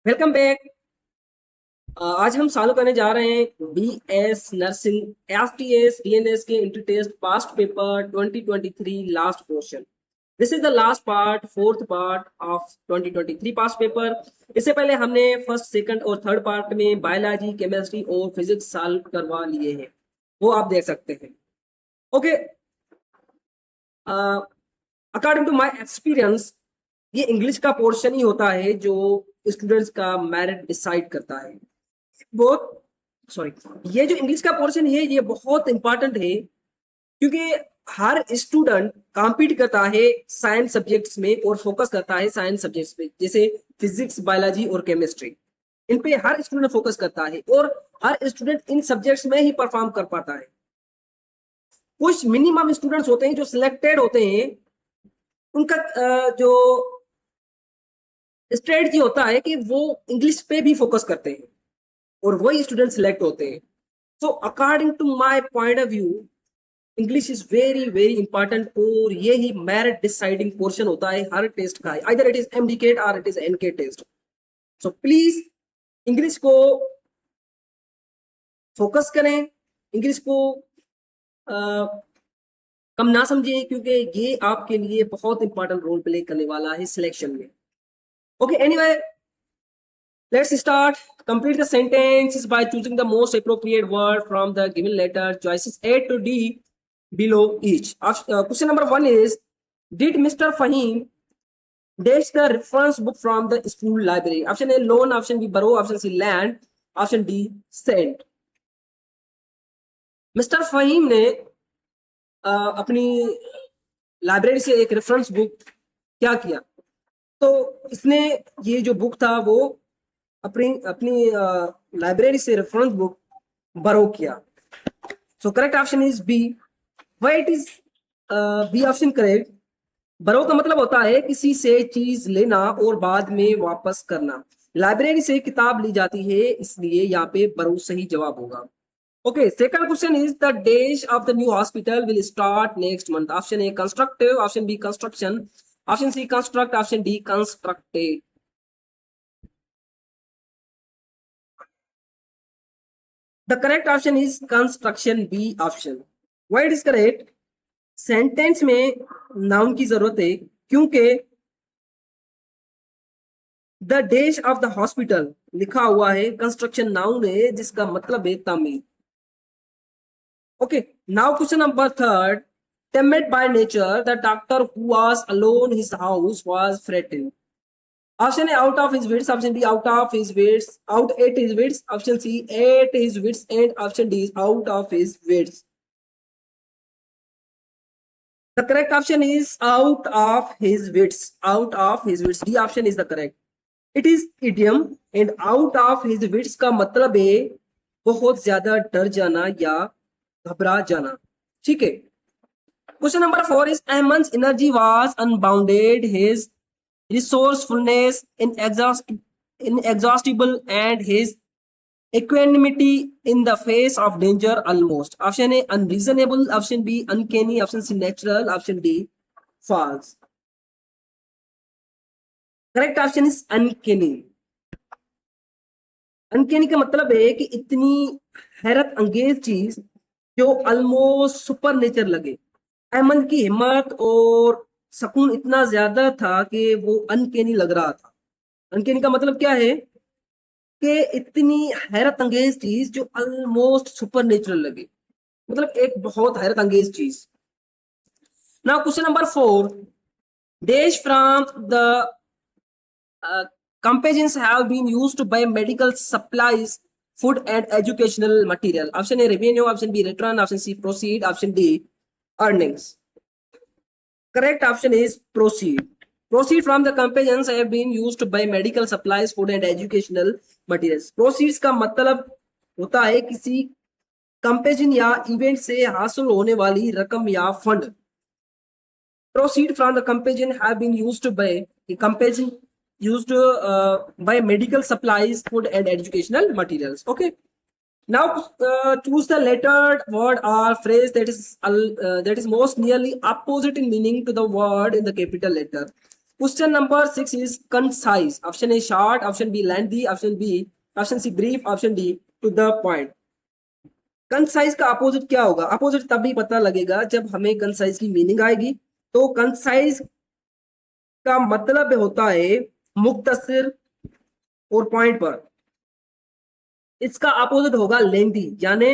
Welcome back. आज हम चालू करने जा रहे हैं बीएस नर्सिंग एफटीएस डीएनएस के entry test past paper 2023 last portion. This is the last part, fourth part of 2023 past paper. इससे पहले हमने फर्स्ट, सेकंड और थर्ड पार्ट में बायोलॉजी, केमिस्ट्री और फिजिक्स सॉल्व करवा लिए हैं, वो आप देख सकते हैं। Okay, according to my experience, ये इंग्लिश का पोर्शन ही होता है जो स्टूडेंट्स का मेरिट डिसाइड करता है। बहुत सॉरी, ये जो इंग्लिश का पोर्शन है ये बहुत इंपॉर्टेंट है, क्योंकि हर स्टूडेंट कॉम्पीट करता है साइंस सब्जेक्ट्स में और फोकस करता है साइंस सब्जेक्ट्स पे, जैसे फिजिक्स, बायोलॉजी और केमिस्ट्री। इन पे हर स्टूडेंट फोकस करता है और हर स्टूडेंट इन सब्जेक्ट्स में ही परफॉर्म कर पाता है। कुछ मिनिमम स्टूडेंट्स होते हैं जो सिलेक्टेड होते हैं, उनका जो स्ट्रेटजी होता है कि वो इंग्लिश पे भी फोकस करते हैं और वही स्टूडेंट सिलेक्ट होते हैं। So according to my point of view, English is very very important और ये ही मेरिट डिसाइडिंग पोर्शन होता है हर टेस्ट का, either it is MDK or it is NK test. So please English को फोकस करें, इंग्लिश को कम ना समझें, क्योंकि ये आपके लिए बहुत इंपॉर्टेंट रोल प्ले करने वाला है सिलेक्शन में। Okay, anyway, let's start. Complete the sentences by choosing the most appropriate word from the given letter. Choices A to D below each. Question number 1 is, did Mr. Fahim dash the reference book from the school library? Option A loan, option B borrow, option C land, option D send. Mister Fahim ने अपनी library से एक reference book क्या किया, तो इसने ये जो बुक था वो अपनी अपनी लाइब्रेरी से रेफरेंस बुक बरो किया। So correct option is B. Why it is B option correct? Borrow का मतलब होता है किसी से चीज लेना और बाद में वापस करना। लाइब्रेरी से किताब ली जाती है, इसलिए यहाँ पे बरो सही जवाब होगा। Okay, second question is the days of the new hospital will start next month. Option A constructive, option B construction, option C construct, option D constructed. The correct option is construction, B option. Why it is correct? Sentence में noun की जरूरत है, क्योंकि the dash of the hospital लिखा हुआ है, construction noun है जिसका मतलब है तामीर। Okay, now question number third. Timid by nature, the doctor who was alone in his house was frightened. Option A out of his wits, option B out of his wits, out at his wits, option C at his wits, and option D is out of his wits. The correct option is out of his wits. Out of his wits. D option is the correct. It is idiom and out of his wits का मतलब है बहुत ज्यादा डर जाना या घबरा जाना। ठीक है। Question number 4 is Ahmed's energy was unbounded. His resourcefulness inexhaustible and his equanimity in the face of danger almost. Option A unreasonable, option B uncanny, option C natural, option D false. Correct option is uncanny. Uncanny का मतलब है कि इतनी हैरत अंगेज चीज जो almost super nature लगे। अहमद की हिम्मत और सुकून इतना ज्यादा था कि वो अनकेनी लग रहा था। अनकेनी का मतलब क्या है कि इतनी हैरत अंगेज चीज जो ऑलमोस्ट सुपर नेचुरल लगे, मतलब एक बहुत हैरत अंगेज चीज। Now question number 4, dash from the companions have been used to buy medical supplies, food and educational material. Option A revenue, option B return, option C proceed, option D earnings. Correct option is proceed. Proceed from the companions have been used to buy medical supplies, food and educational materials. Proceeds का मतलब होता है किसी कंपेजन या event से हासिल होने वाली रकम या fund. Proceed from the companion have been used to buy the companion used to buy medical supplies, food and educational materials. Okay, now choose the lettered word or phrase that is most nearly opposite in meaning to the word in the capital letter. Question number 6 is concise. Option A short, option B lengthy, option C brief, option D to the point. Concise का opposite क्या होगा? Opposite तभी पता लगेगा जब हमें concise की meaning आएगी. तो कंसाइज का मतलब होता है मुख्तसर और पॉइंट पर. इसका अपोजिट होगा लेंदी, यानी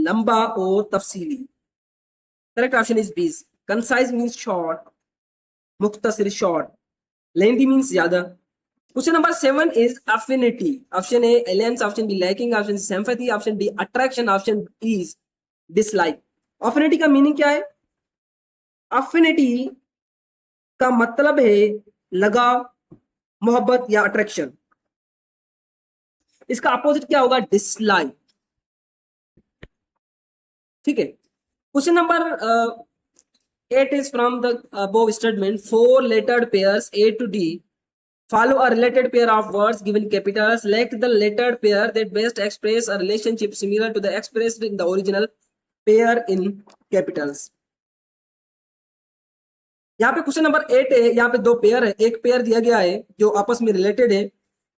लंबा और तफसीली. Correct option is B. Concise means short, मुख्तसर शॉर्ट, लेंदी मींस ज्यादा. Question number 7 is affinity. Option A alliance, option B lacking, option C sympathy, option D attraction, option is dislike. Affinity का meaning क्या है? Affinity का मतलब है लगाव, मोहब्बत या अट्रैक्शन. इसका अपोजिट क्या होगा? डिसलाइक. ठीक है. Question number 8 is from the above statement. Four lettered pairs A to D follow a related pair of words given capitals. Select the lettered pair that best express a relationship similar to the expressed in the original pair in capitals. यहाँ पे question number 8 है. यहाँ पे दो pair है. एक pair दिया गया है जो आपस में रिलेटेड है.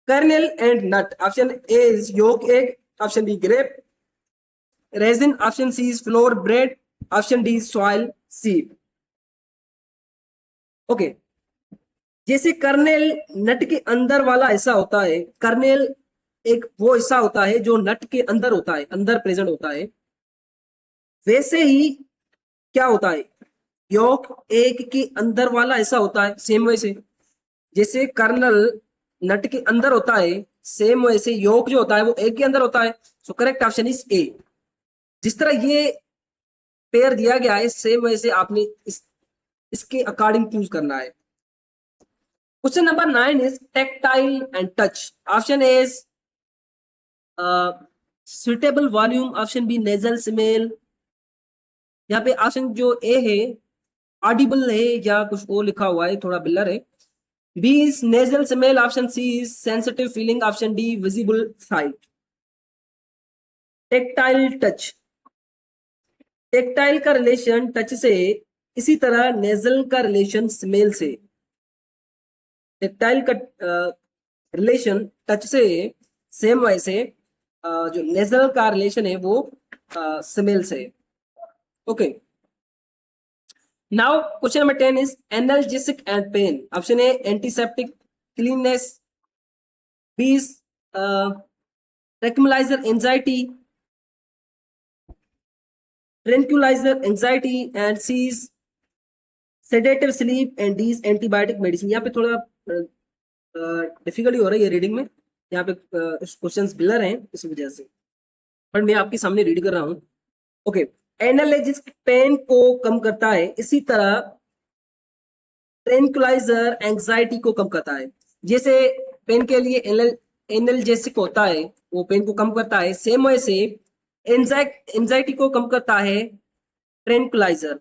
Kernel and nut. Option A is yolk egg, option B grape raisin, option C is flour bread, option D soil seed. Okay. जैसे कर्नेल नट के अंदर वाला ऐसा होता है. कर्नेल एक वो हिस्सा होता है जो नट के अंदर होता है, अंदर प्रेजेंट होता है. वैसे ही क्या होता है? योक एग के अंदर वाला ऐसा होता है. सेम वैसे जैसे कर्नल नट के अंदर होता है, सेम वैसे योक जो होता है वो एग के अंदर होता है. So correct option is a. जिस तरह ये पेयर दिया गया है सेम वैसे आपने इसके अकॉर्डिंग चूज करना है. Question number 9 is tactile and touch. Option A is suitable volume, option B nasal smell. यहाँ पे ऑप्शन जो ए है ऑडिबल है या कुछ और लिखा हुआ है, थोड़ा बिलर है. B is nasal smell, option C is sensitive feeling, option D visible sight. Tactile touch. Tactile का रिलेशन टच से, इसी तरह नेजल का रिलेशन स्मेल से. टेक्टाइल का रिलेशन टच से सेम वैसे जो नेजल का रिलेशन है वो स्मेल से. Okay. Now question number 10 is analgesic and pain. Option A antiseptic, cleanness, B is tranquilizer anxiety, tranquilizer anxiety, and C is sedative sleep, and D is antibiotic medicine. यहाँ पे थोड़ा difficulty हो रही है reading में. यहाँ पे क्वेश्चंस बिलर हैं इस वजह से, पर मैं आपके सामने रीड कर रहा हूँ. ओके. एनाल्जेसिक पेन को कम करता है, इसी तरह ट्रैंक्विलाइजर एंजाइटी को कम करता है. जैसे पेन के लिए एनाल्जेसिक होता है वो पेन को कम करता है, सेम वैसे एंजाइटी को कम करता है ट्रैंक्विलाइजर.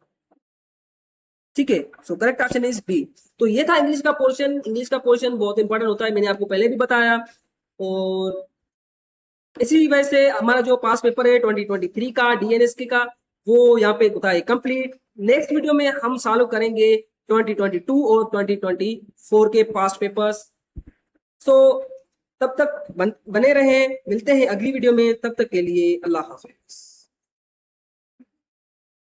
ठीक है. So correct option is B. तो ये था इंग्लिश का पोर्शन. इंग्लिश का पोर्शन बहुत इंपॉर्टेंट होता है, मैंने आपको पहले भी बताया. और इसी वजह से हमारा जो पास पेपर है 2023 का डीएनएसके का वो यहाँ पे होता है कंप्लीट. नेक्स्ट वीडियो में हम सॉल्व करेंगे 2022 और 2024 के पास्ट पेपर्स. सो तब तक बने रहें. मिलते हैं अगली वीडियो में. तब तक के लिए अल्लाह हाफिज.